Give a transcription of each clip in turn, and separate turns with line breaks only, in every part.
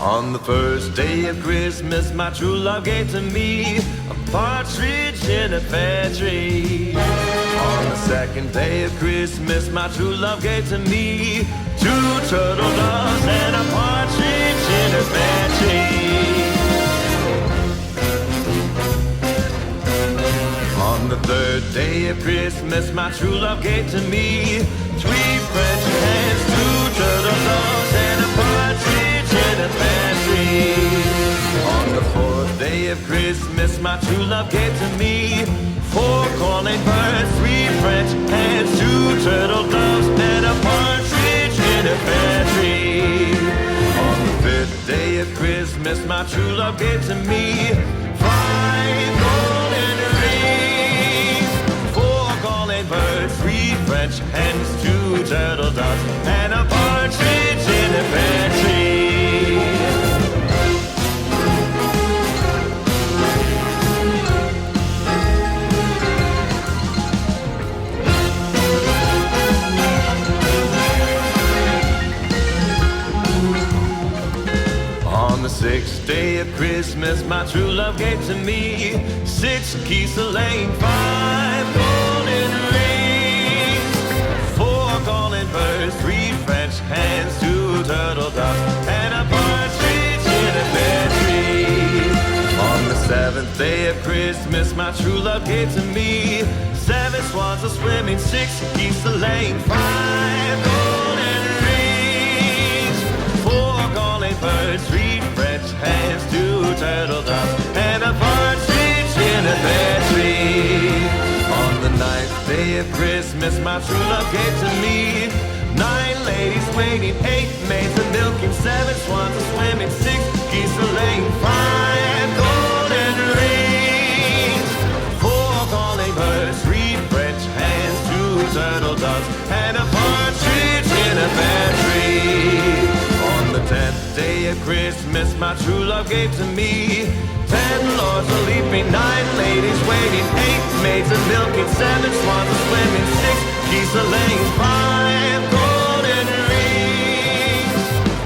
On the first day of Christmas, my true love gave to me a partridge in a pear tree. On the second day of Christmas, my true love gave to me two turtle doves and a partridge in a pear tree. On the third day of Christmas, my true love gave to me three French hens, two turtle doves, and a partridge in a pear tree. On the fourth day of Christmas, my true love gave to me four calling birds, three French hens, two turtle doves, and a partridge in a pear tree. On the fifth day of Christmas, my true love gave to me five golden rings, four calling birds, three French hens, two turtle doves, and a partridge in a pear tree. On the sixth day of Christmas, my true love gave to me six geese laying, five golden rings, four calling birds, three French hens, two turtle doves, and a partridge in a pear tree. On the seventh day of Christmas, my true love gave to me seven swans a-swimming, six geese laying, five golden rings, four calling birds, three French hens, two turtle doves, and a partridge in a pear tree. On the ninth day of Christmas, my true love gave to me nine ladies waiting, eight maids a-milking, seven swans a-swimming, six geese a-laying, five golden rings, four calling birds, three French hens, two turtle doves, and a partridge in a pear tree. On the 10th day of Christmas, my true love gave to me 10 lords a-leaping, 9 ladies waiting, 8 maids a-milking, 7 swans a-swimming, 6 geese a-laying, 5 golden rings,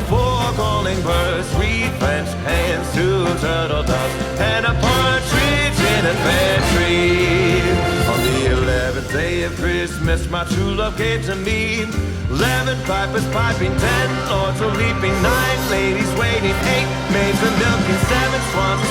4 calling birds, 3 French hens, 2 turtle doves, and a partridge in a pear tree. On the 11th day of Christmas, my true love gave to me 11 pipers piping, 10 lords a-leaping, 9 ladies waiting, 8 maids a-milking, 7 swans